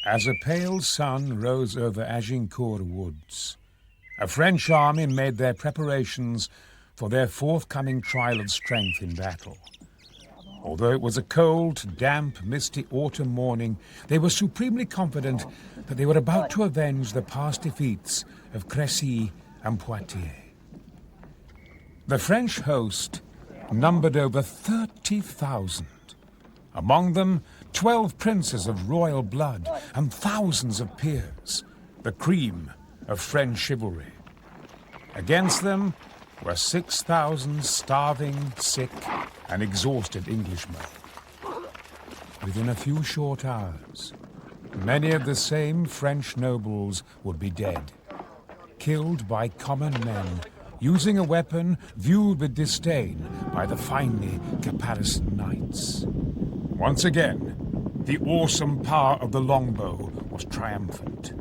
As a pale sun rose over Agincourt woods, a French army made their preparations for their forthcoming trial of strength in battle. Although it was a cold, damp, misty autumn morning, they were supremely confident that they were about to avenge the past defeats of Crecy and Poitiers. The French host numbered over 30,000. Among them, 12 princes of royal blood and thousands of peers, the cream of French chivalry. Against them were 6,000 starving, sick, and exhausted Englishmen. Within a few short hours, many of the same French nobles would be dead, killed by common men, using a weapon viewed with disdain by the finely caparisoned knights. Once again, the awesome power of the longbow was triumphant.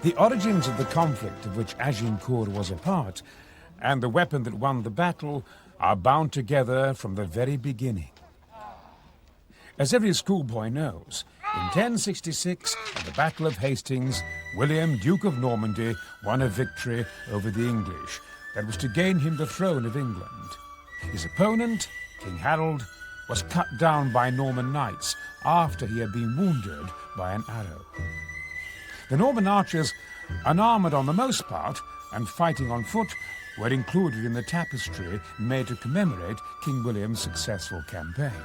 The origins of the conflict of which Agincourt was a part, and the weapon that won the battle, are bound together from the very beginning. As every schoolboy knows, in 1066, at the Battle of Hastings, William, Duke of Normandy, won a victory over the English that was to gain him the throne of England. His opponent, King Harold, was cut down by Norman knights after he had been wounded by an arrow. The Norman archers, unarmored on the most part and fighting on foot, were included in the tapestry made to commemorate King William's successful campaign.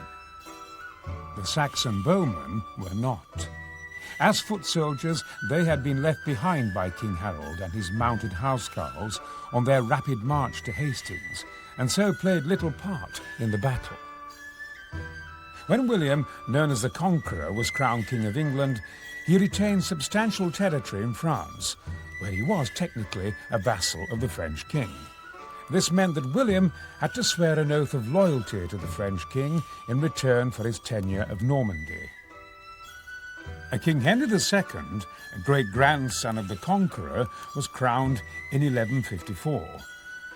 The Saxon bowmen were not. As foot soldiers, they had been left behind by King Harold and his mounted housecarls on their rapid march to Hastings, and so played little part in the battle. When William, known as the Conqueror, was crowned King of England, he retained substantial territory in France, where he was technically a vassal of the French king. This meant that William had to swear an oath of loyalty to the French king in return for his tenure of Normandy. King Henry II, a great-grandson of the Conqueror, was crowned in 1154.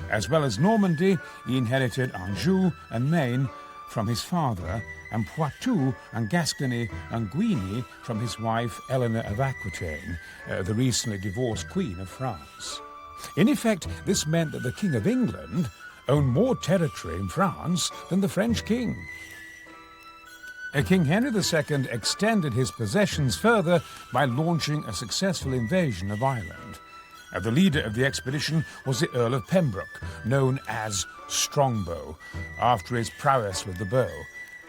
As well as Normandy, he inherited Anjou and Maine from his father, and Poitou and Gascony and Guienne from his wife Eleanor of Aquitaine, the recently divorced Queen of France. In effect, this meant that the King of England owned more territory in France than the French king. King Henry II extended his possessions further by launching a successful invasion of Ireland. The leader of the expedition was the Earl of Pembroke, known as Strongbow, after his prowess with the bow,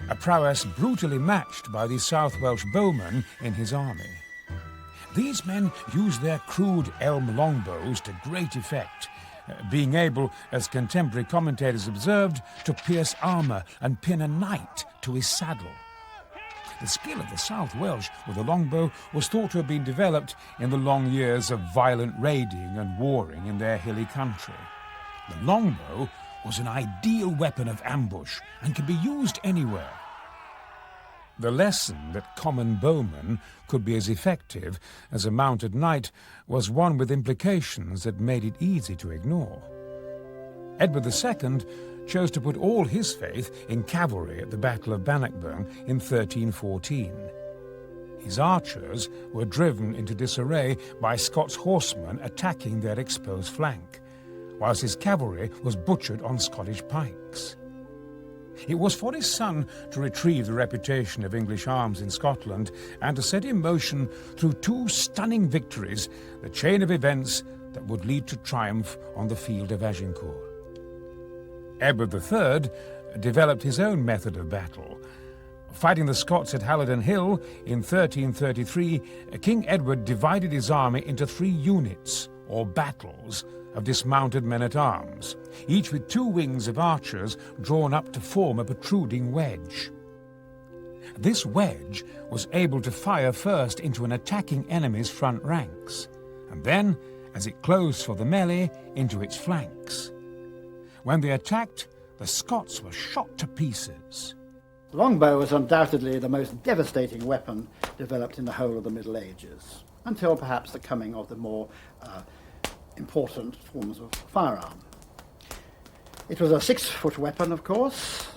a prowess brutally matched by the South Welsh bowmen in his army. These men used their crude elm longbows to great effect, being able, as contemporary commentators observed, to pierce armour and pin a knight to his saddle. The skill of the South Welsh with the longbow was thought to have been developed in the long years of violent raiding and warring in their hilly country. The longbow was an ideal weapon of ambush and could be used anywhere. The lesson that common bowmen could be as effective as a mounted knight was one with implications that made it easy to ignore. Edward II chose to put all his faith in cavalry at the Battle of Bannockburn in 1314. His archers were driven into disarray by Scots horsemen attacking their exposed flank, whilst his cavalry was butchered on Scottish pikes. It was for his son to retrieve the reputation of English arms in Scotland and to set in motion, through two stunning victories, the chain of events that would lead to triumph on the field of Agincourt. Edward III developed his own method of battle. Fighting the Scots at Halidon Hill in 1333, King Edward divided his army into 3 units, or battles, of dismounted men-at-arms, each with 2 wings of archers drawn up to form a protruding wedge. This wedge was able to fire first into an attacking enemy's front ranks, and then, as it closed for the melee, into its flanks. When they attacked, the Scots were shot to pieces. The longbow was undoubtedly the most devastating weapon developed in the whole of the Middle Ages, until perhaps the coming of the more important forms of firearm. It was a 6-foot weapon, of course.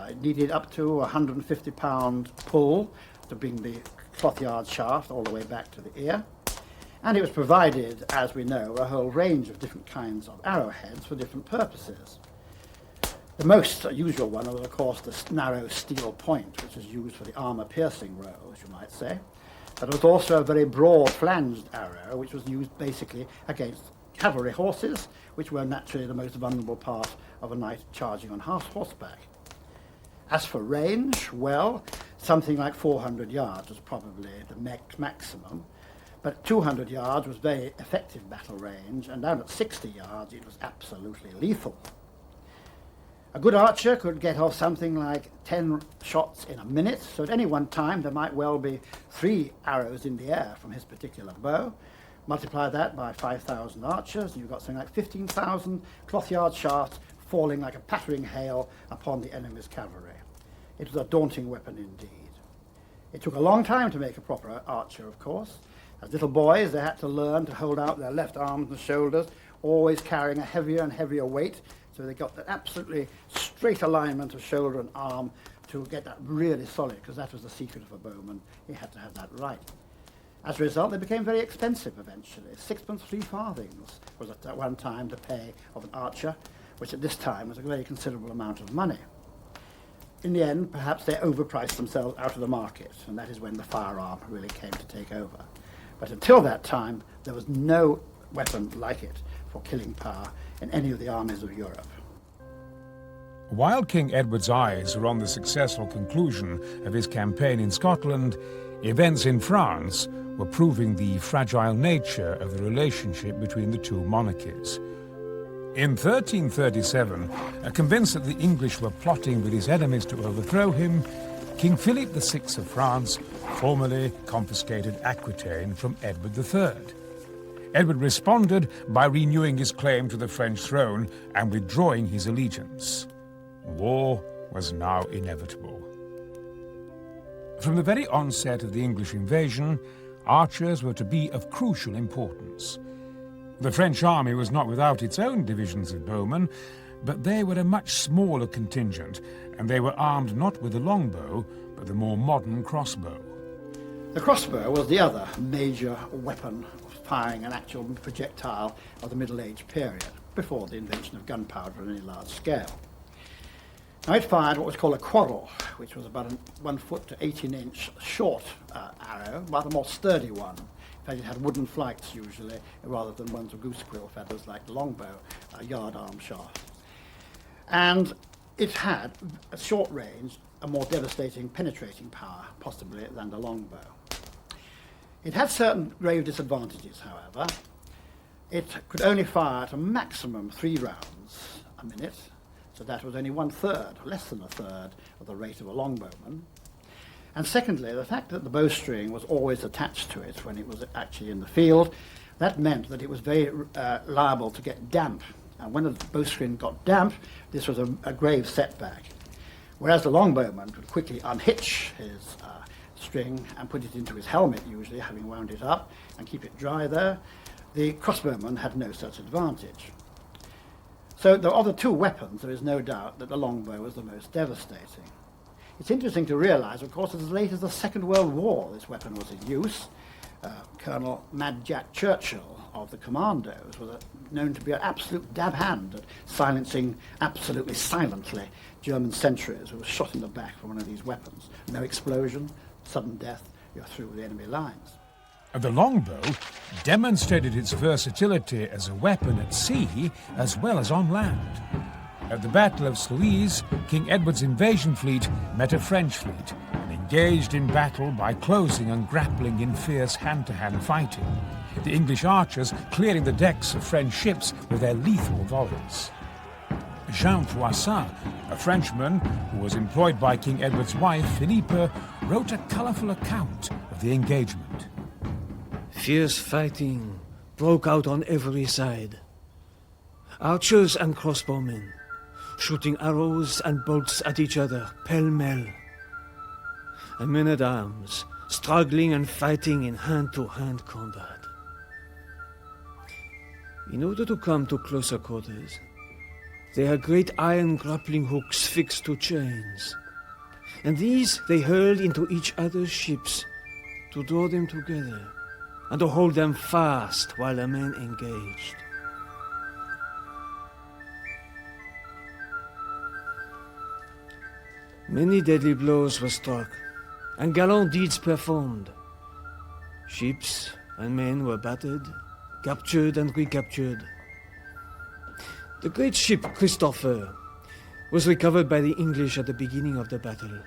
It needed up to a 150-pound pull to bring the cloth-yard shaft all the way back to the ear. And it was provided, as we know, a whole range of different kinds of arrowheads for different purposes. The most usual one was, of course, the narrow steel point, which was used for the armour-piercing row, as you might say. But there was also a very broad-flanged arrow, which was used basically against cavalry horses, which were naturally the most vulnerable part of a knight charging on horseback. As for range, well, something like 400 yards was probably the maximum, but 200 yards was very effective battle range, and down at 60 yards it was absolutely lethal. A good archer could get off something like 10 shots in a minute, so at any one time there might well be 3 arrows in the air from his particular bow. Multiply that by 5,000 archers, and you've got something like 15,000 cloth-yard shafts falling like a pattering hail upon the enemy's cavalry. It was a daunting weapon indeed. It took a long time to make a proper archer, of course. As little boys, they had to learn to hold out their left arms and shoulders, always carrying a heavier and heavier weight, so they got that absolutely straight alignment of shoulder and arm to get that really solid, because that was the secret of a bowman. He had to have that right. As a result, they became very expensive eventually. 6 3 farthings was at one time the pay of an archer, which at this time was a very considerable amount of money. In the end, perhaps they overpriced themselves out of the market, and that is when the firearm really came to take over. But until that time, there was no weapon like it for killing power in any of the armies of Europe. While King Edward's eyes were on the successful conclusion of his campaign in Scotland, events in France were proving the fragile nature of the relationship between the 2 monarchies. In 1337, convinced that the English were plotting with his enemies to overthrow him, King Philip VI of France formally confiscated Aquitaine from Edward III. Edward responded by renewing his claim to the French throne and withdrawing his allegiance. War was now inevitable. From the very onset of the English invasion, archers were to be of crucial importance. The French army was not without its own divisions of bowmen, but they were a much smaller contingent, and they were armed not with the longbow, but the more modern crossbow. The crossbow was the other major weapon firing an actual projectile of the Middle Age period, before the invention of gunpowder on any large scale. Now it fired what was called a quarrel, which was about a 1 foot to 18-inch short arrow, but a more sturdy one. In fact, it had wooden flights usually, rather than ones with goose quill feathers like the longbow, yard arm shaft. And it had, at short range, a more devastating penetrating power, possibly, than the longbow. It had certain grave disadvantages, however. It could only fire at a maximum 3 rounds a minute, so that was only 1/3, less than 1/3 of the rate of a longbowman. And secondly, the fact that the bowstring was always attached to it when it was actually in the field, that meant that it was very liable to get damp. And when the bowstring got damp, this was a grave setback. Whereas the longbowman could quickly unhitch his string and put it into his helmet, usually, having wound it up, and keep it dry there, the crossbowman had no such advantage. So of the 2 weapons, there is no doubt that the longbow was the most devastating. It's interesting to realize, of course, that as late as the Second World War, this weapon was in use. Colonel Mad Jack Churchill of the Commandos was known to be an absolute dab hand at silencing absolutely silently German sentries who were shot in the back from one of these weapons. No explosion, sudden death, you're through the enemy lines. The longbow demonstrated its versatility as a weapon at sea as well as on land. At the Battle of Sluys, King Edward's invasion fleet met a French fleet and engaged in battle by closing and grappling in fierce hand-to-hand fighting. the English archers clearing the decks of French ships with their lethal volleys. Jean Froissart, a Frenchman who was employed by King Edward's wife, Philippe, wrote a colourful account of the engagement. Fierce fighting broke out on every side. Archers and crossbowmen, shooting arrows and bolts at each other, pell-mell. And men-at-arms, struggling and fighting in hand-to-hand combat. In order to come to closer quarters, they had great iron grappling hooks fixed to chains, and these they hurled into each other's ships to draw them together and to hold them fast while the men engaged. Many deadly blows were struck, and gallant deeds performed. Ships and men were battered, captured and recaptured. The great ship Christopher was recovered by the English at the beginning of the battle,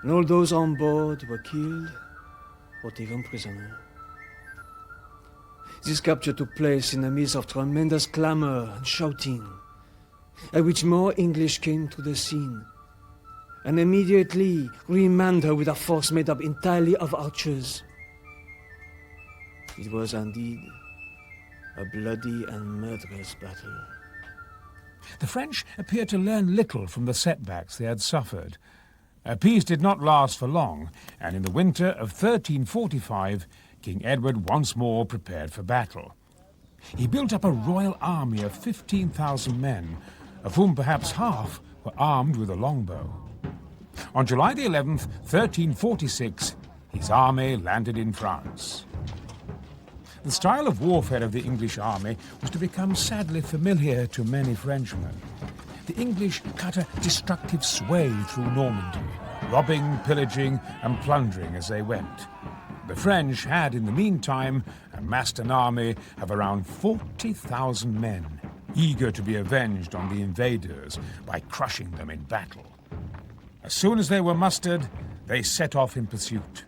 and all those on board were killed or taken prisoner. This capture took place in the midst of tremendous clamor and shouting, at which more English came to the scene, and immediately remanned her with a force made up entirely of archers. It was indeed a bloody and murderous battle. The French appeared to learn little from the setbacks they had suffered. Peace did not last for long, and in the winter of 1345, King Edward once more prepared for battle. He built up a royal army of 15,000 men, of whom perhaps half were armed with a longbow. On July the 11th, 1346, his army landed in France. The style of warfare of the English army was to become sadly familiar to many Frenchmen. The English cut a destructive sway through Normandy, robbing, pillaging, and plundering as they went. The French had, in the meantime, amassed an army of around 40,000 men, eager to be avenged on the invaders by crushing them in battle. As soon as they were mustered, they set off in pursuit.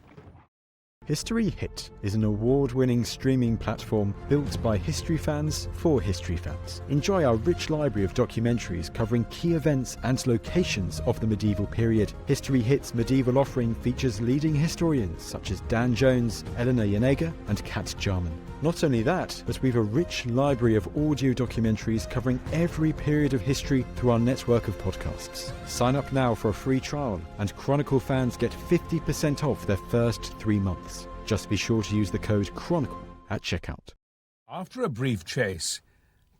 History Hit is an award-winning streaming platform built by history fans for history fans. Enjoy our rich library of documentaries covering key events and locations of the medieval period. History Hit's medieval offering features leading historians such as Dan Jones, Eleanor Janega and Kat Jarman. Not only that, but we've a rich library of audio documentaries covering every period of history through our network of podcasts. Sign up now for a free trial, and Chronicle fans get 50% off their first 3 months. Just be sure to use the code Chronicle at checkout. After a brief chase,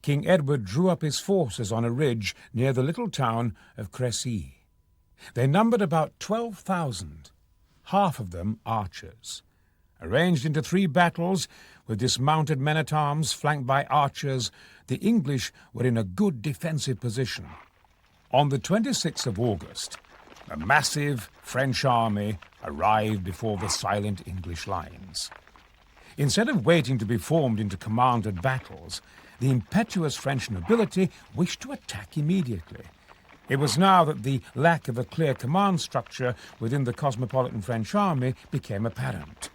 King Edward drew up his forces on a ridge near the little town of Crécy. They numbered about 12,000, half of them archers. Arranged into 3 battles, with dismounted men-at-arms flanked by archers, the English were in a good defensive position. On the 26th of August, a massive French army arrived before the silent English lines. Instead of waiting to be formed into commanded battles, the impetuous French nobility wished to attack immediately. It was now that the lack of a clear command structure within the cosmopolitan French army became apparent.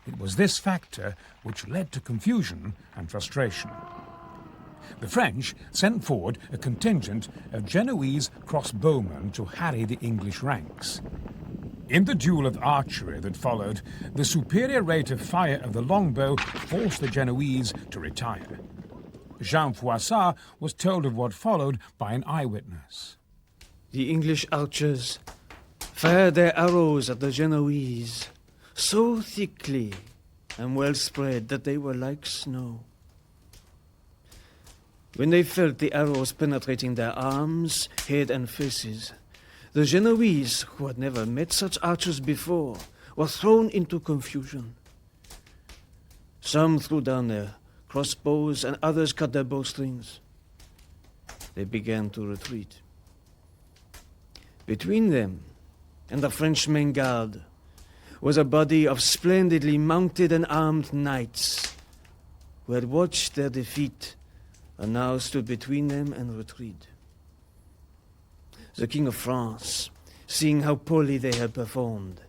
It was this factor which led to confusion and frustration. The French sent forward a contingent of Genoese crossbowmen to harry the English ranks. In the duel of archery that followed, the superior rate of fire of the longbow forced the Genoese to retire. Jean Froissart was told of what followed by an eyewitness. The English archers fired their arrows at the Genoese so thickly and well spread that they were like snow. When they felt the arrows penetrating their arms, head and faces, the Genoese, who had never met such archers before, were thrown into confusion. Some threw down their crossbows and others cut their bowstrings. They began to retreat. Between them and the French main guard was a body of splendidly mounted and armed knights who had watched their defeat and now stood between them and retreat. The King of France, seeing how poorly they had performed,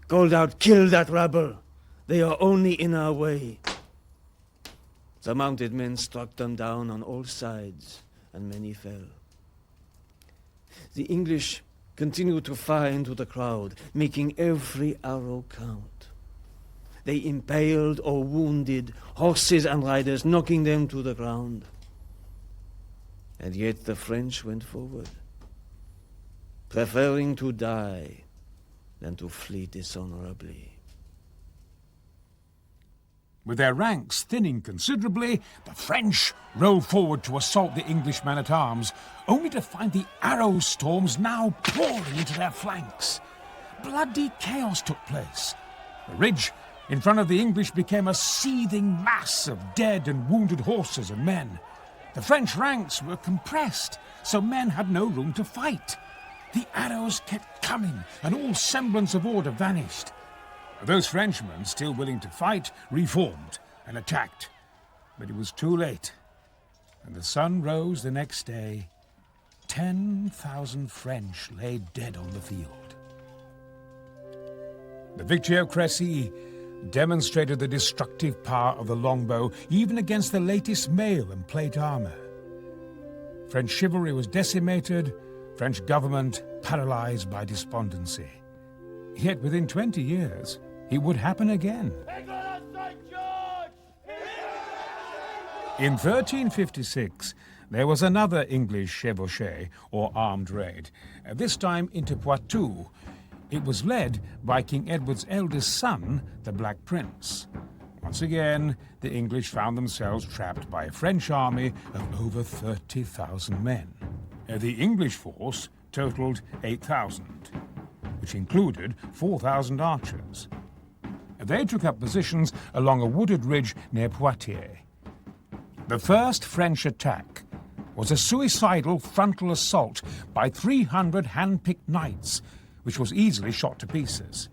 called out, "Kill that rabble! They are only in our way!" The mounted men struck them down on all sides, and many fell. The English continued to fire into the crowd, making every arrow count. They impaled or wounded horses and riders, knocking them to the ground. And yet the French went forward, preferring to die than to flee dishonorably. With their ranks thinning considerably, the French rode forward to assault the English men-at-arms, only to find the arrow storms now pouring into their flanks. Bloody chaos took place. The ridge in front of the English became a seething mass of dead and wounded horses and men. The French ranks were compressed, so men had no room to fight. The arrows kept coming, and all semblance of order vanished. Those Frenchmen, still willing to fight, reformed and attacked. But it was too late. When the sun rose the next day, 10,000 French lay dead on the field. The victory of Crécy demonstrated the destructive power of the longbow even against the latest mail and plate armor. French chivalry was decimated, French government paralyzed by despondency. Yet within 20 years, it would happen again. In 1356, there was another English chevauchée, or armed raid, this time into Poitou. It was led by King Edward's eldest son, the Black Prince. Once again, the English found themselves trapped by a French army of over 30,000 men. The English force totaled 8,000, which included 4,000 archers. They took up positions along a wooded ridge near Poitiers. The first French attack was a suicidal frontal assault by 300 hand-picked knights, which was easily shot to pieces.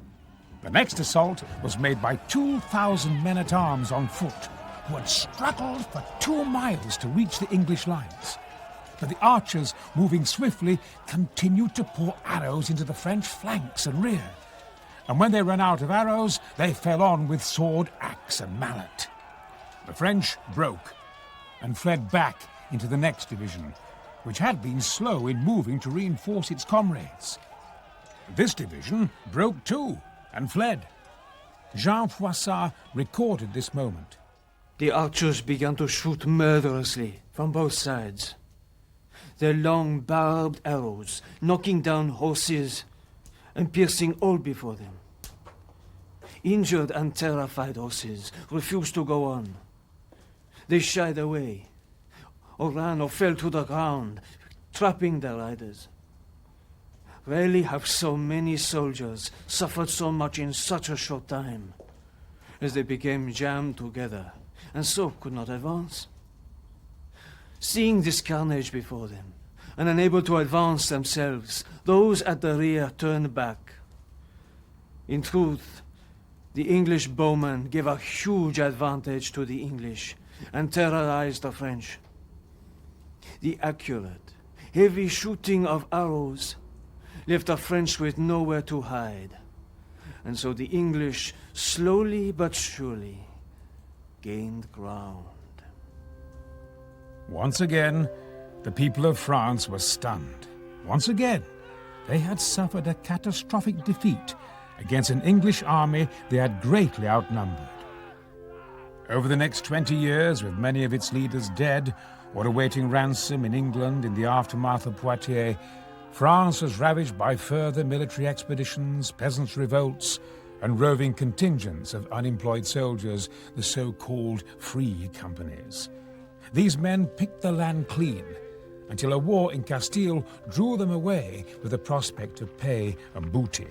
The next assault was made by 2,000 men-at-arms on foot, who had struggled for 2 miles to reach the English lines. But the archers, moving swiftly, continued to pour arrows into the French flanks and rear. And when they ran out of arrows, they fell on with sword, axe, and mallet. The French broke and fled back into the next division, which had been slow in moving to reinforce its comrades. This division broke too and fled. Jean Froissart recorded this moment. The archers began to shoot murderously from both sides. Their long barbed arrows knocking down horses and piercing all before them. Injured and terrified horses refused to go on. They shied away, or ran or fell to the ground, trapping their riders. Rarely have so many soldiers suffered so much in such a short time, as they became jammed together, and so could not advance. Seeing this carnage before them, and unable to advance themselves, those at the rear turned back. In truth, the English bowmen gave a huge advantage to the English and terrorized the French. The accurate, heavy shooting of arrows left the French with nowhere to hide, and so the English, slowly but surely, gained ground. Once again, the people of France were stunned. Once again, they had suffered a catastrophic defeat against an English army they had greatly outnumbered. Over the next 20 years, with many of its leaders dead or awaiting ransom in England in the aftermath of Poitiers, France was ravaged by further military expeditions, peasants' revolts, and roving contingents of unemployed soldiers, the so-called free companies. These men picked the land clean, until a war in Castile drew them away with the prospect of pay and booty.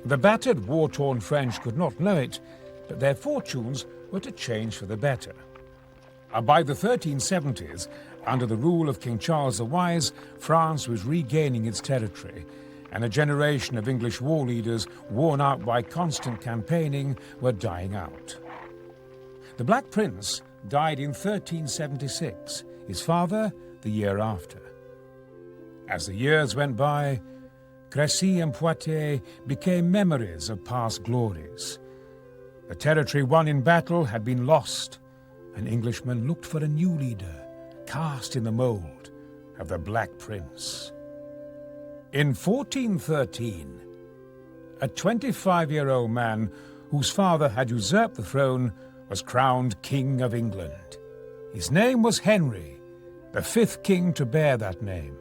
The battered, war-torn French could not know it, but their fortunes were to change for the better. By the 1370s, under the rule of King Charles the Wise, France was regaining its territory, and a generation of English war leaders, worn out by constant campaigning, were dying out. The Black Prince died in 1376, his father the year after. As the years went by, Crecy and Poitiers became memories of past glories. The territory won in battle had been lost, and Englishmen looked for a new leader, cast in the mould of the Black Prince. In 1413, a 25-year-old man whose father had usurped the throne was crowned King of England. His name was Henry, the fifth king to bear that name.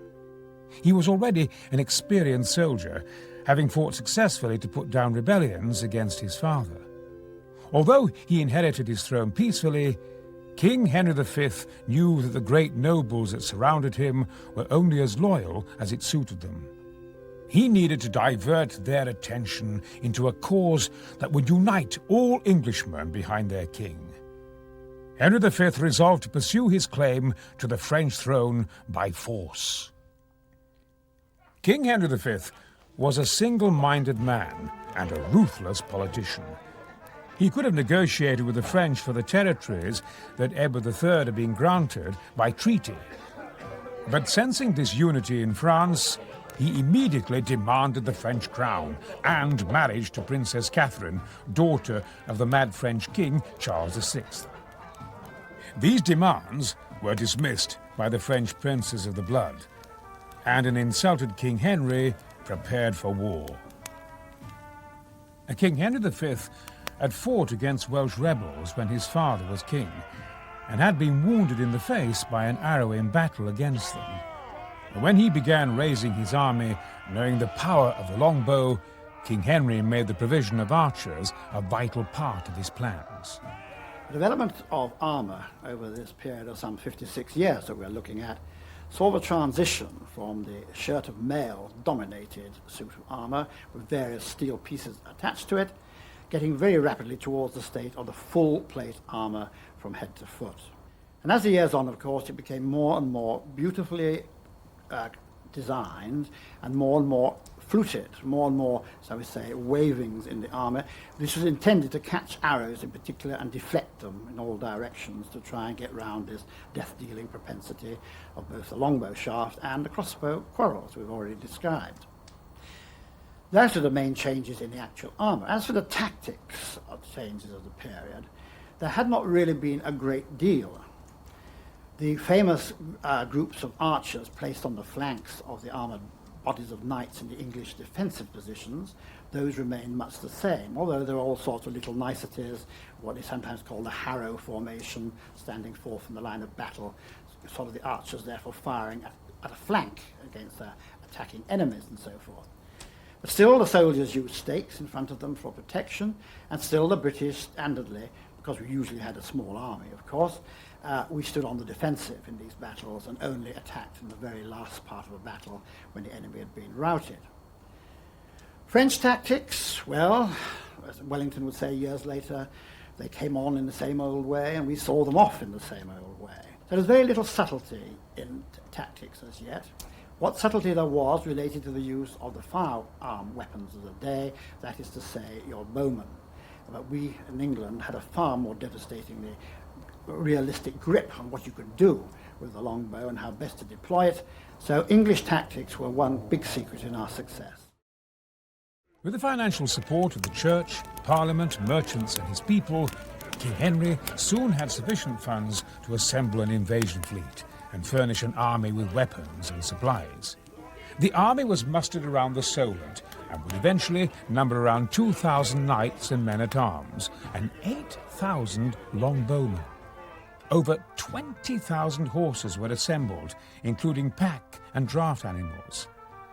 He was already an experienced soldier, having fought successfully to put down rebellions against his father. Although he inherited his throne peacefully, King Henry V knew that the great nobles that surrounded him were only as loyal as it suited them. He needed to divert their attention into a cause that would unite all Englishmen behind their king. Henry V resolved to pursue his claim to the French throne by force. King Henry V was a single-minded man and a ruthless politician. He could have negotiated with the French for the territories that Edward III had been granted by treaty. But sensing disunity in France, he immediately demanded the French crown and marriage to Princess Catherine, daughter of the mad French king Charles VI. These demands were dismissed by the French princes of the blood, and an insulted King Henry prepared for war. King Henry V had fought against Welsh rebels when his father was king, and had been wounded in the face by an arrow in battle against them. When he began raising his army, knowing the power of the longbow, King Henry made the provision of archers a vital part of his plans. The development of armour over this period of some 56 years that we're looking at saw the transition from the shirt of mail dominated suit of armour with various steel pieces attached to it, getting very rapidly towards the state of the full plate armour from head to foot. And as the years on, of course, it became more and more beautifully designed and more fluted, more and more, shall we say, wavings in the armour. This was intended to catch arrows in particular and deflect them in all directions to try and get round this death-dealing propensity of both the longbow shaft and the crossbow quarrels we've already described. Those are the main changes in the actual armour. As for the tactics of changes of the period, there had not really been a great deal. The famous groups of archers placed on the flanks of the armoured bodies of knights in the English defensive positions, those remain much the same, although there are all sorts of little niceties, what is sometimes called the harrow formation, standing forth from the line of battle, sort of the archers therefore firing at a flank against their attacking enemies and so forth. But still the soldiers used stakes in front of them for protection, and still the British standardly, because we usually had a small army of course, we stood on the defensive in these battles and only attacked in the very last part of a battle when the enemy had been routed. French tactics, well, as Wellington would say years later, they came on in the same old way and we saw them off in the same old way. So there's very little subtlety in tactics as yet. What subtlety there was related to the use of the firearm weapons of the day, that is to say, your bowmen. But we in England had a far more devastatingly realistic grip on what you could do with the longbow and how best to deploy it. So English tactics were one big secret in our success. With the financial support of the church, parliament, merchants and his people, King Henry soon had sufficient funds to assemble an invasion fleet and furnish an army with weapons and supplies. The army was mustered around the Solent and would eventually number around 2,000 knights and men-at-arms and 8,000 longbowmen. Over 20,000 horses were assembled, including pack and draft animals.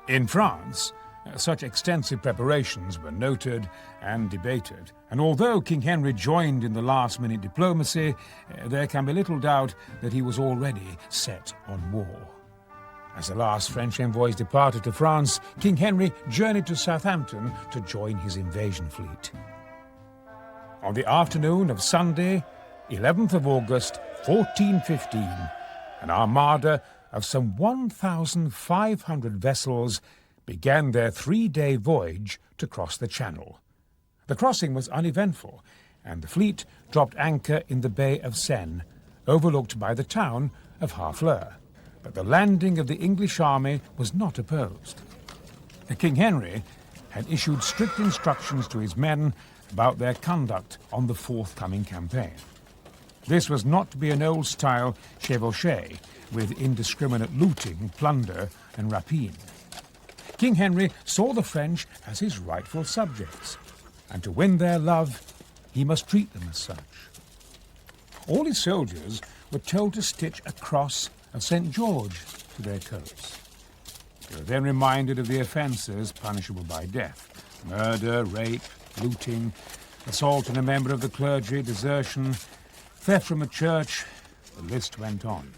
In France, such extensive preparations were noted and debated, and although King Henry joined in the last-minute diplomacy, there can be little doubt that he was already set on war. As the last French envoys departed to France, King Henry journeyed to Southampton to join his invasion fleet. On the afternoon of Sunday, 11th of August, 1415, an armada of some 1,500 vessels began their 3-day voyage to cross the Channel. The crossing was uneventful, and the fleet dropped anchor in the Bay of Seine, overlooked by the town of Harfleur. But the landing of the English army was not opposed. King Henry had issued strict instructions to his men about their conduct on the forthcoming campaign. This was not to be an old-style chevauchée with indiscriminate looting, plunder and rapine. King Henry saw the French as his rightful subjects, and to win their love, he must treat them as such. All his soldiers were told to stitch a cross of St. George to their coats. They were then reminded of the offences punishable by death: murder, rape, looting, assault on a member of the clergy, desertion, theft from a church. The list went on.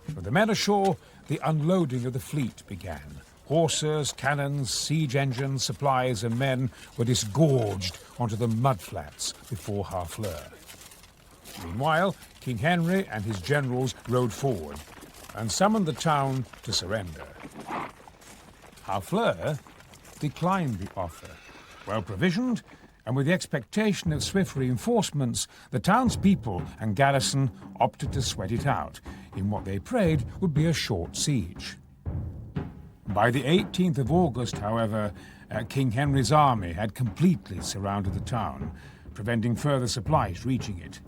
With the men ashore, the unloading of the fleet began. Horses, cannons, siege engines, supplies and men were disgorged onto the mudflats before Harfleur. Meanwhile, King Henry and his generals rode forward and summoned the town to surrender. Harfleur declined the offer. Well provisioned, and with the expectation of swift reinforcements, the townspeople and garrison opted to sweat it out in what they prayed would be a short siege. By the 18th of August, however, King Henry's army had completely surrounded the town, preventing further supplies reaching it.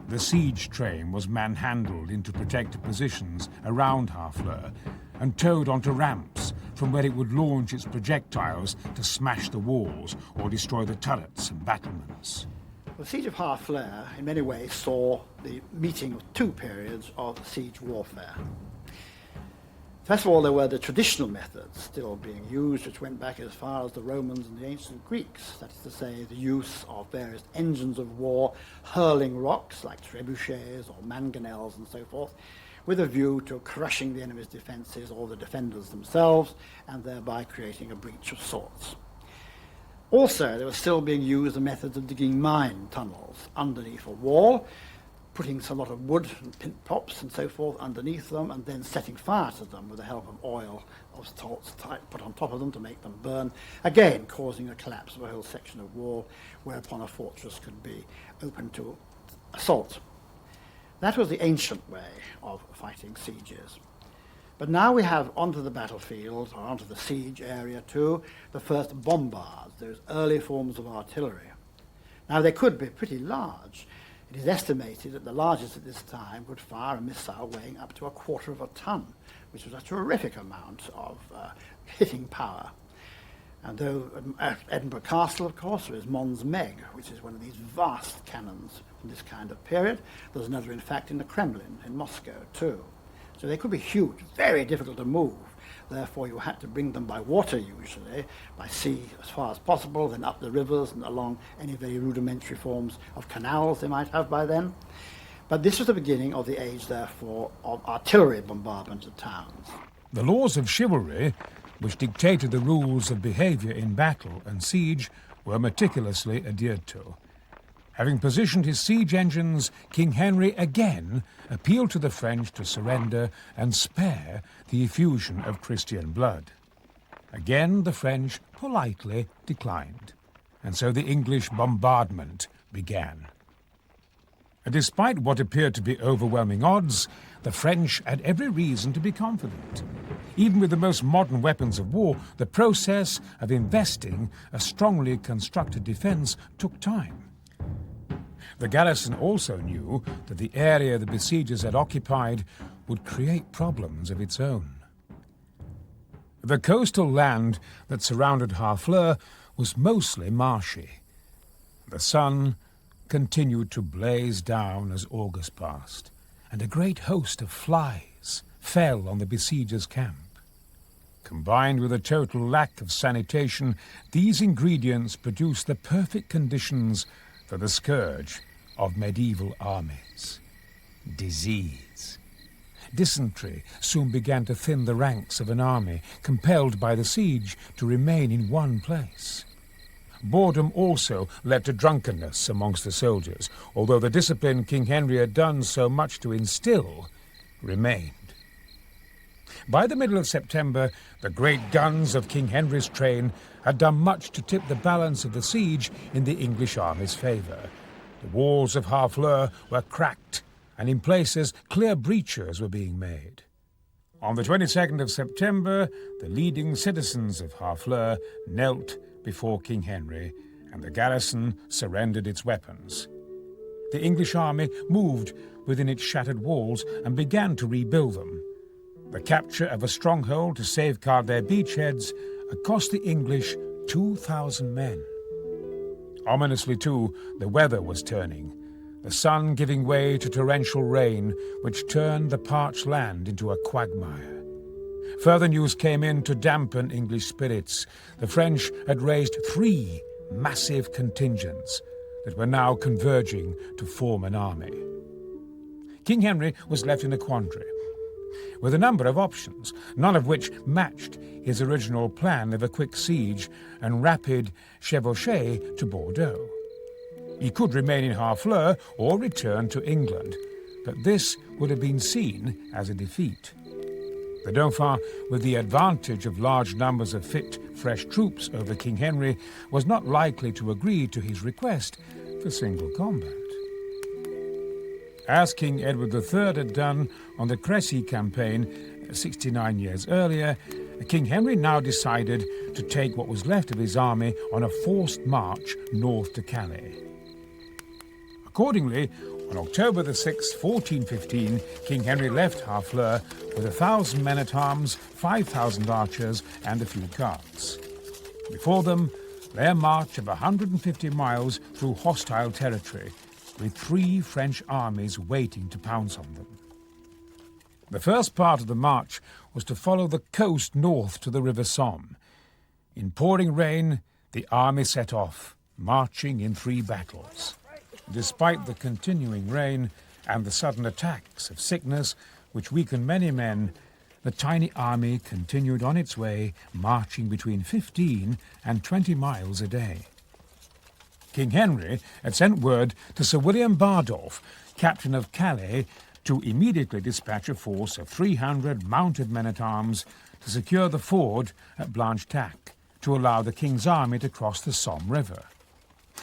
The siege train was manhandled into protected positions around Harfleur and towed onto ramps from where it would launch its projectiles to smash the walls or destroy the turrets and battlements. The Siege of Harfleur, in many ways, saw the meeting of two periods of siege warfare. First of all, there were the traditional methods still being used, which went back as far as the Romans and the ancient Greeks. That is to say, the use of various engines of war, hurling rocks like trebuchets or mangonels and so forth, with a view to crushing the enemy's defences or the defenders themselves, and thereby creating a breach of sorts. Also, there was still being used the methods of digging mine tunnels underneath a wall, putting a lot of wood and pint props and so forth underneath them, and then setting fire to them with the help of oil of sorts put on top of them to make them burn, again causing a collapse of a whole section of wall, whereupon a fortress could be open to assault. That was the ancient way of fighting sieges. But now we have onto the battlefield, or onto the siege area too, the first bombards, those early forms of artillery. Now they could be pretty large. It is estimated that the largest at this time could fire a missile weighing up to 1/4 of a ton, which was a terrific amount of hitting power. And though at Edinburgh Castle, of course, there is Mons Meg, which is one of these vast cannons from this kind of period. There's another, in fact, in the Kremlin in Moscow too. So they could be huge, very difficult to move. Therefore, you had to bring them by water usually, by sea as far as possible, then up the rivers and along any very rudimentary forms of canals they might have by then. But this was the beginning of the age, therefore, of artillery bombardment of towns. The laws of chivalry, which dictated the rules of behaviour in battle and siege, were meticulously adhered to. Having positioned his siege engines, King Henry again appealed to the French to surrender and spare the effusion of Christian blood. Again the French politely declined, and so the English bombardment began. Despite what appeared to be overwhelming odds, the French had every reason to be confident. Even with the most modern weapons of war, the process of investing a strongly constructed defence took time. The garrison also knew that the area the besiegers had occupied would create problems of its own. The coastal land that surrounded Harfleur was mostly marshy. The sun continued to blaze down as August passed, and a great host of flies fell on the besiegers' camp. Combined with a total lack of sanitation, these ingredients produced the perfect conditions for the scourge of medieval armies: disease. Dysentery soon began to thin the ranks of an army, compelled by the siege to remain in one place. Boredom also led to drunkenness amongst the soldiers, although the discipline King Henry had done so much to instill remained. By the middle of September, the great guns of King Henry's train had done much to tip the balance of the siege in the English army's favour. The walls of Harfleur were cracked, and in places clear breaches were being made. On the 22nd of September, the leading citizens of Harfleur knelt before King Henry, and the garrison surrendered its weapons. The English army moved within its shattered walls and began to rebuild them. The capture of a stronghold to safeguard their beachheads had cost the English 2,000 men. Ominously too, the weather was turning, the sun giving way to torrential rain, which turned the parched land into a quagmire. Further news came in to dampen English spirits. The French had raised 3 massive contingents that were now converging to form an army. King Henry was left in a quandary, with a number of options, none of which matched his original plan of a quick siege and rapid chevauchée to Bordeaux. He could remain in Harfleur or return to England, but this would have been seen as a defeat. The Dauphin, with the advantage of large numbers of fit, fresh troops over King Henry, was not likely to agree to his request for single combat. As King Edward III had done on the Crécy campaign 69 years earlier, King Henry now decided to take what was left of his army on a forced march north to Calais. Accordingly, on October the 6th, 1415, King Henry left Harfleur with 1,000 men-at-arms, 5,000 archers, and a few carts. Before them lay a march of 150 miles through hostile territory, with 3 French armies waiting to pounce on them. The first part of the march was to follow the coast north to the River Somme. In pouring rain, the army set off, marching in 3 battles. Despite the continuing rain and the sudden attacks of sickness which weakened many men, the tiny army continued on its way, marching between 15 and 20 miles a day. King Henry had sent word to Sir William Bardolph, captain of Calais, to immediately dispatch a force of 300 mounted men-at-arms to secure the ford at Blanchetaque, to allow the king's army to cross the Somme River.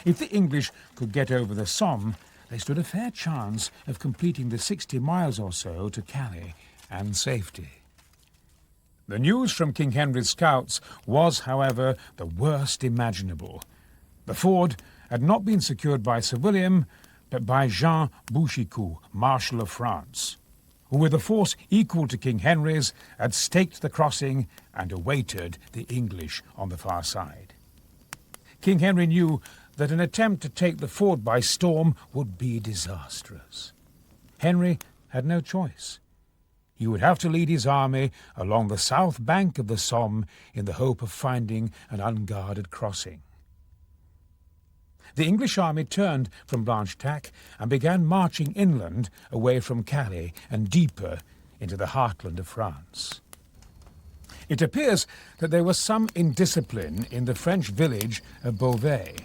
If the English could get over the Somme, they stood a fair chance of completing the 60 miles or so to Calais and safety. The news from King Henry's scouts was, however, the worst imaginable. The ford had not been secured by Sir William, but by Jean Boucicaut, Marshal of France, who with a force equal to King Henry's had staked the crossing and awaited the English on the far side. King Henry knew that an attempt to take the ford by storm would be disastrous. Henry had no choice. He would have to lead his army along the south bank of the Somme in the hope of finding an unguarded crossing. The English army turned from Blanchetaque and began marching inland away from Calais and deeper into the heartland of France. It appears that there was some indiscipline in the French village of Beauvais.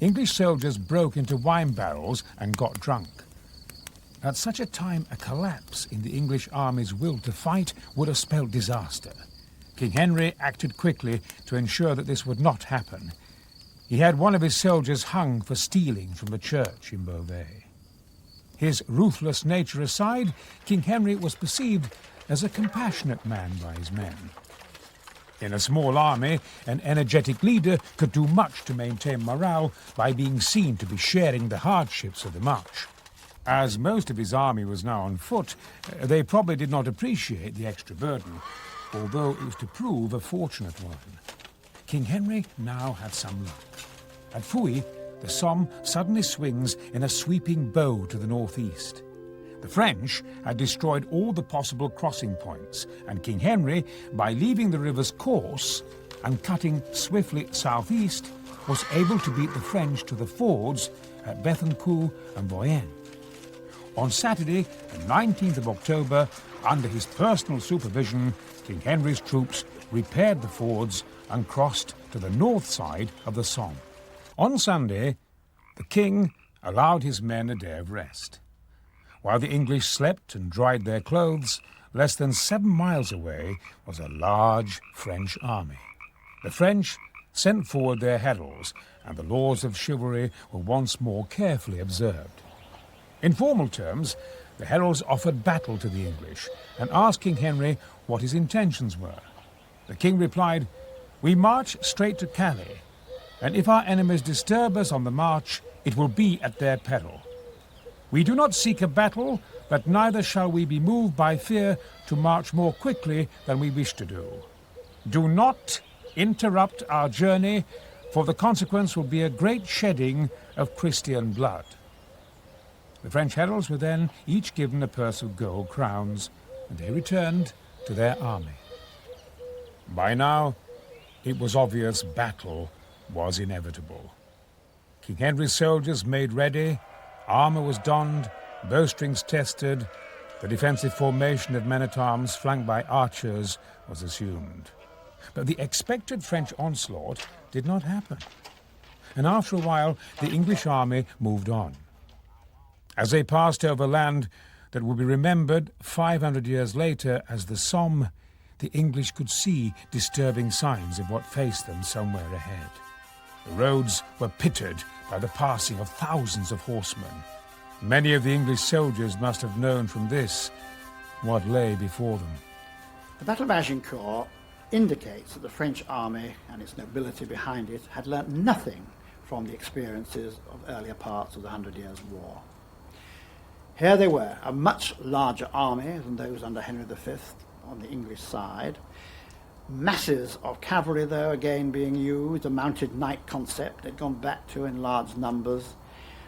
English soldiers broke into wine barrels and got drunk. At such a time, a collapse in the English army's will to fight would have spelled disaster. King Henry acted quickly to ensure that this would not happen. He had one of his soldiers hung for stealing from the church in Beauvais. His ruthless nature aside, King Henry was perceived as a compassionate man by his men. In a small army, an energetic leader could do much to maintain morale by being seen to be sharing the hardships of the march. As most of his army was now on foot, they probably did not appreciate the extra burden, although it was to prove a fortunate one. King Henry now had some luck. At Fouilly, the Somme suddenly swings in a sweeping bow to the northeast. The French had destroyed all the possible crossing points, and King Henry, by leaving the river's course and cutting swiftly southeast, was able to beat the French to the fords at Bethencourt and Voyens. On Saturday, the 19th of October, under his personal supervision, King Henry's troops repaired the fords and crossed to the north side of the Somme. On Sunday, the king allowed his men a day of rest. While the English slept and dried their clothes, less than 7 miles away was a large French army. The French sent forward their heralds, and the laws of chivalry were once more carefully observed. In formal terms, the heralds offered battle to the English and asked King Henry what his intentions were. The king replied, "We march straight to Calais, and if our enemies disturb us on the march, it will be at their peril. We do not seek a battle, but neither shall we be moved by fear to march more quickly than we wish to do. Do not interrupt our journey, for the consequence will be a great shedding of Christian blood. The French heralds were then each given a purse of gold crowns, and they returned to their army. By now, it was obvious battle was inevitable. King Henry's soldiers made ready, armour was donned, bowstrings tested, the defensive formation of men-at-arms flanked by archers was assumed. But the expected French onslaught did not happen, and after a while the English army moved on. As they passed over land that would be remembered 500 years later as the Somme, the English could see disturbing signs of what faced them somewhere ahead. The roads were pitted by the passing of thousands of horsemen. Many of the English soldiers must have known from this what lay before them. The Battle of Agincourt indicates that the French army and its nobility behind it had learnt nothing from the experiences of earlier parts of the 100 Years' War. Here they were, a much larger army than those under Henry V on the English side. Masses of cavalry, though, again being used, a mounted knight concept they'd gone back to in large numbers.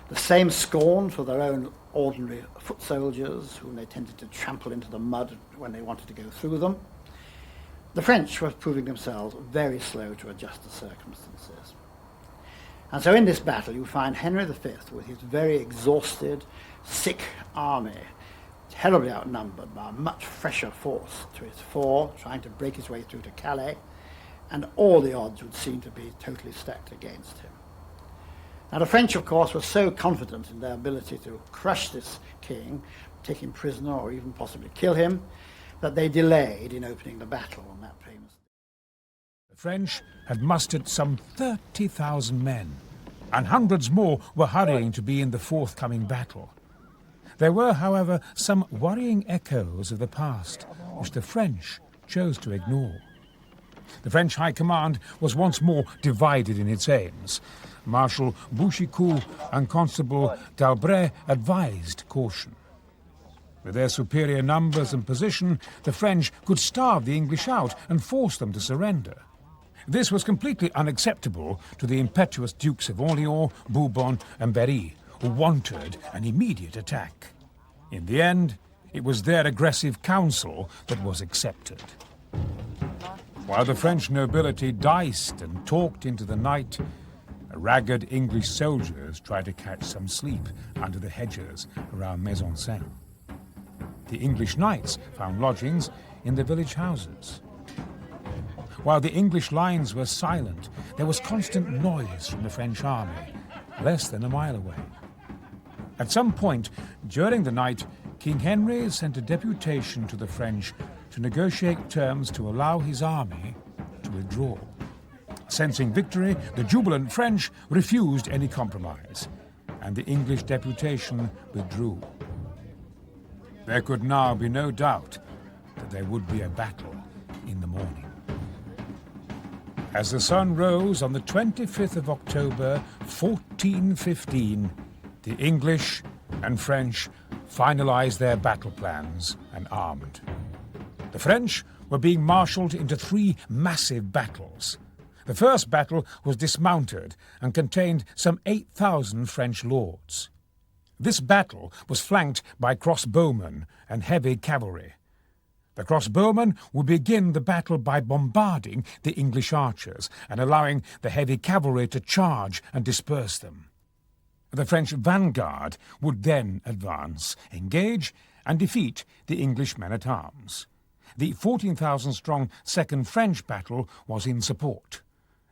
The same scorn for their own ordinary foot soldiers, whom they tended to trample into the mud when they wanted to go through them. The French were proving themselves very slow to adjust to circumstances. And so in this battle you find Henry V with his very exhausted, sick army, terribly outnumbered by a much fresher force to his fore, trying to break his way through to Calais, and all the odds would seem to be totally stacked against him. Now the French, of course, were so confident in their ability to crush this king, take him prisoner or even possibly kill him, that they delayed in opening the battle on that famous day. The French had mustered some 30,000 men, and hundreds more were hurrying to be in the forthcoming battle. There were, however, some worrying echoes of the past, which the French chose to ignore. The French High Command was once more divided in its aims. Marshal Boucicaut and Constable d'Albret advised caution. With their superior numbers and position, the French could starve the English out and force them to surrender. This was completely unacceptable to the impetuous Dukes of Orleans, Bourbon and Berry, who wanted an immediate attack. In the end, it was their aggressive counsel that was accepted. While the French nobility diced and talked into the night, ragged English soldiers tried to catch some sleep under the hedges around Maison-Saint. The English knights found lodgings in the village houses. While the English lines were silent, there was constant noise from the French army, less than a mile away. At some point during the night, King Henry sent a deputation to the French to negotiate terms to allow his army to withdraw. Sensing victory, the jubilant French refused any compromise, and the English deputation withdrew. There could now be no doubt that there would be a battle in the morning. As the sun rose on the 25th of October, 1415, the English and French finalized their battle plans and armed. The French were being marshalled into 3 massive battles. The first battle was dismounted and contained some 8,000 French lords. This battle was flanked by crossbowmen and heavy cavalry. The crossbowmen would begin the battle by bombarding the English archers and allowing the heavy cavalry to charge and disperse them. The French vanguard would then advance, engage, and defeat the English men-at-arms. The 14,000-strong Second French battle was in support.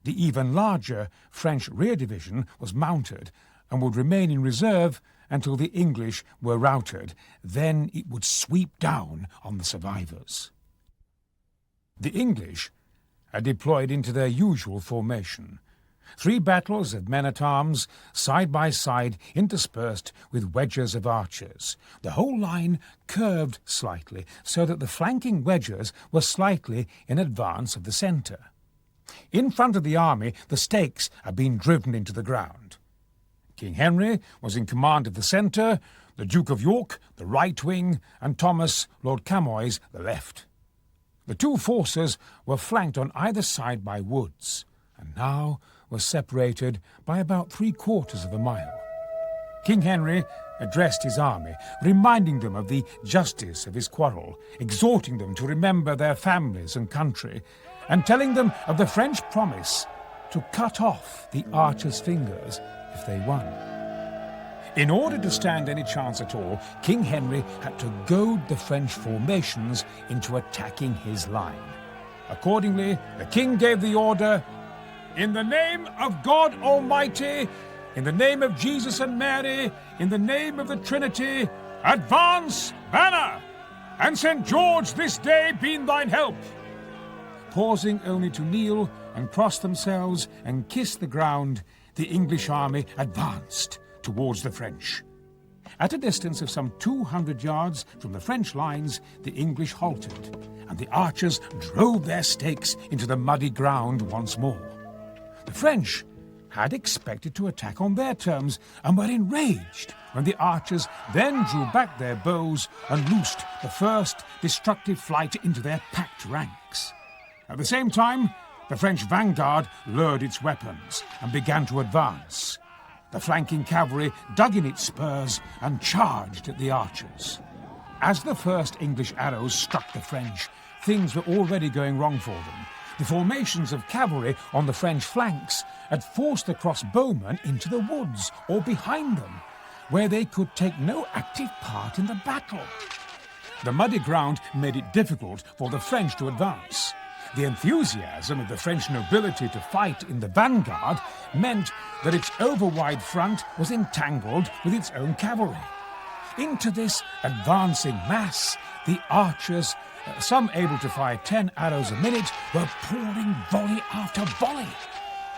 The even larger French rear division was mounted and would remain in reserve until the English were routed. Then it would sweep down on the survivors. The English had deployed into their usual formation. 3 battles of men-at-arms, side by side, interspersed with wedges of archers. The whole line curved slightly, so that the flanking wedges were slightly in advance of the centre. In front of the army, the stakes had been driven into the ground. King Henry was in command of the centre, the Duke of York, the right wing, and Thomas, Lord Camoys, the left. The two forces were flanked on either side by woods, and now were separated by about 3/4 of a mile. King Henry addressed his army, reminding them of the justice of his quarrel, exhorting them to remember their families and country, and telling them of the French promise to cut off the archers' fingers if they won. In order to stand any chance at all, King Henry had to goad the French formations into attacking his line. Accordingly, the king gave the order, "In the name of God Almighty, in the name of Jesus and Mary, in the name of the Trinity, advance, banner, and St. George this day be thine help." Pausing only to kneel and cross themselves and kiss the ground, the English army advanced towards the French. At a distance of some 200 yards from the French lines, the English halted, and the archers drove their stakes into the muddy ground once more. The French had expected to attack on their terms and were enraged when the archers then drew back their bows and loosed the first destructive flight into their packed ranks. At the same time, the French vanguard lowered its weapons and began to advance. The flanking cavalry dug in its spurs and charged at the archers. As the first English arrows struck the French, things were already going wrong for them. The formations of cavalry on the French flanks had forced the crossbowmen into the woods or behind them, where they could take no active part in the battle. The muddy ground made it difficult for the French to advance. The enthusiasm of the French nobility to fight in the vanguard meant that its over-wide front was entangled with its own cavalry. Into this advancing mass, the archers, some able to fire 10 arrows a minute, were pouring volley after volley.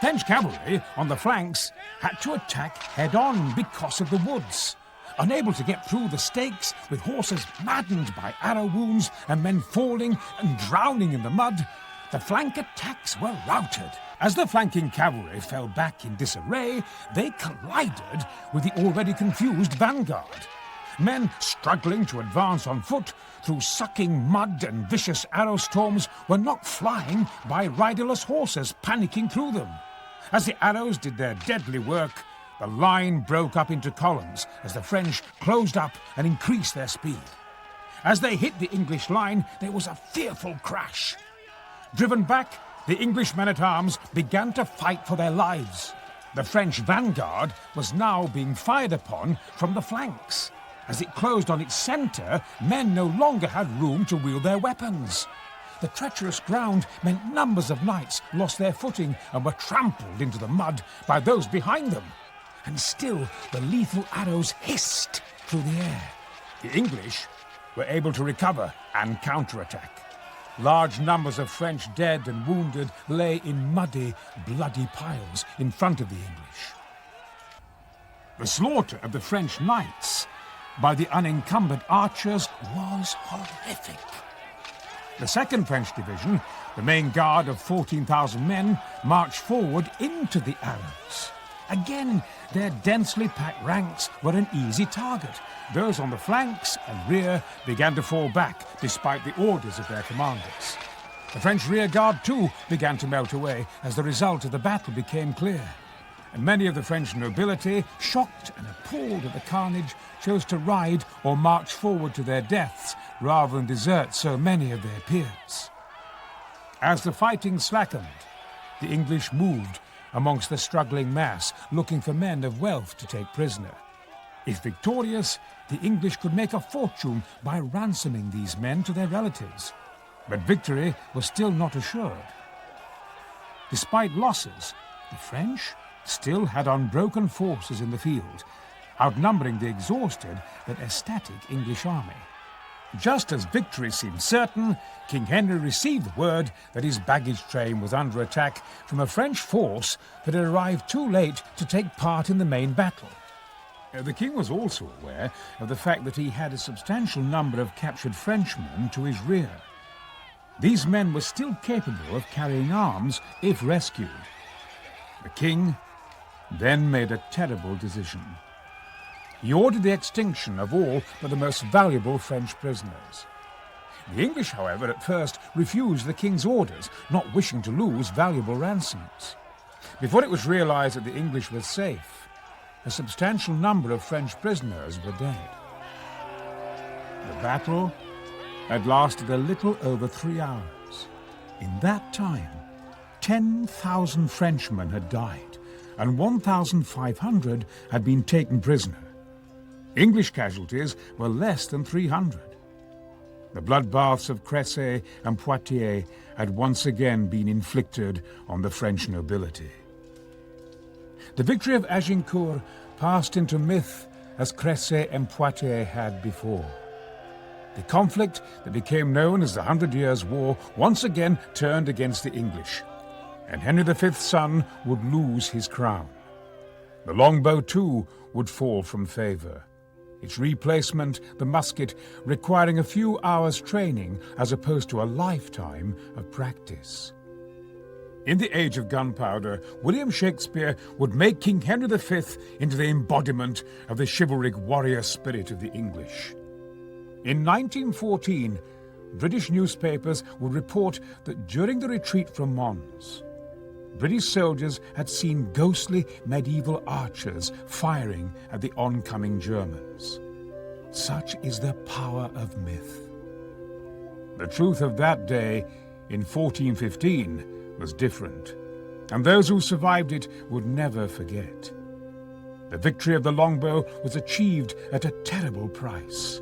French cavalry on the flanks had to attack head-on because of the woods. Unable to get through the stakes, with horses maddened by arrow wounds and men falling and drowning in the mud, the flank attacks were routed. As the flanking cavalry fell back in disarray, they collided with the already confused vanguard. Men struggling to advance on foot through sucking mud and vicious arrow storms were knocked flying by riderless horses panicking through them. As the arrows did their deadly work, the line broke up into columns as the French closed up and increased their speed. As they hit the English line, there was a fearful crash. Driven back, the English men-at-arms began to fight for their lives. The French vanguard was now being fired upon from the flanks. As it closed on its centre, men no longer had room to wield their weapons. The treacherous ground meant numbers of knights lost their footing and were trampled into the mud by those behind them. And still the lethal arrows hissed through the air. The English were able to recover and counterattack. Large numbers of French dead and wounded lay in muddy, bloody piles in front of the English. The slaughter of the French knights by the unencumbered archers was horrific. The 2nd French division, the main guard of 14,000 men, marched forward into the arrows. Again, their densely packed ranks were an easy target. Those on the flanks and rear began to fall back, despite the orders of their commanders. The French rearguard, too, began to melt away as the result of the battle became clear. And many of the French nobility, shocked and appalled at the carnage, chose to ride or march forward to their deaths rather than desert so many of their peers. As the fighting slackened, the English moved amongst the struggling mass, looking for men of wealth to take prisoner. If victorious, the English could make a fortune by ransoming these men to their relatives. But victory was still not assured. Despite losses, the French still had unbroken forces in the field, outnumbering the exhausted but ecstatic English army. Just as victory seemed certain, King Henry received word that his baggage train was under attack from a French force that had arrived too late to take part in the main battle. The king was also aware of the fact that he had a substantial number of captured Frenchmen to his rear. These men were still capable of carrying arms if rescued. The king then made a terrible decision. He ordered the extinction of all but the most valuable French prisoners. The English, however, at first refused the king's orders, not wishing to lose valuable ransoms. Before it was realized that the English were safe, a substantial number of French prisoners were dead. The battle had lasted a little over 3 hours. In that time, 10,000 Frenchmen had died, and 1,500 had been taken prisoner. English casualties were less than 300. The bloodbaths of Crecy and Poitiers had once again been inflicted on the French nobility. The victory of Agincourt passed into myth as Crecy and Poitiers had before. The conflict that became known as the 100 Years' War once again turned against the English, and Henry V's son would lose his crown. The longbow, too, would fall from favour. Its replacement, the musket, requiring a few hours' training as opposed to a lifetime of practice. In the age of gunpowder, William Shakespeare would make King Henry V into the embodiment of the chivalric warrior spirit of the English. In 1914, British newspapers would report that during the retreat from Mons, British soldiers had seen ghostly medieval archers firing at the oncoming Germans. Such is the power of myth. The truth of that day, in 1415, was different, and those who survived it would never forget. The victory of the longbow was achieved at a terrible price.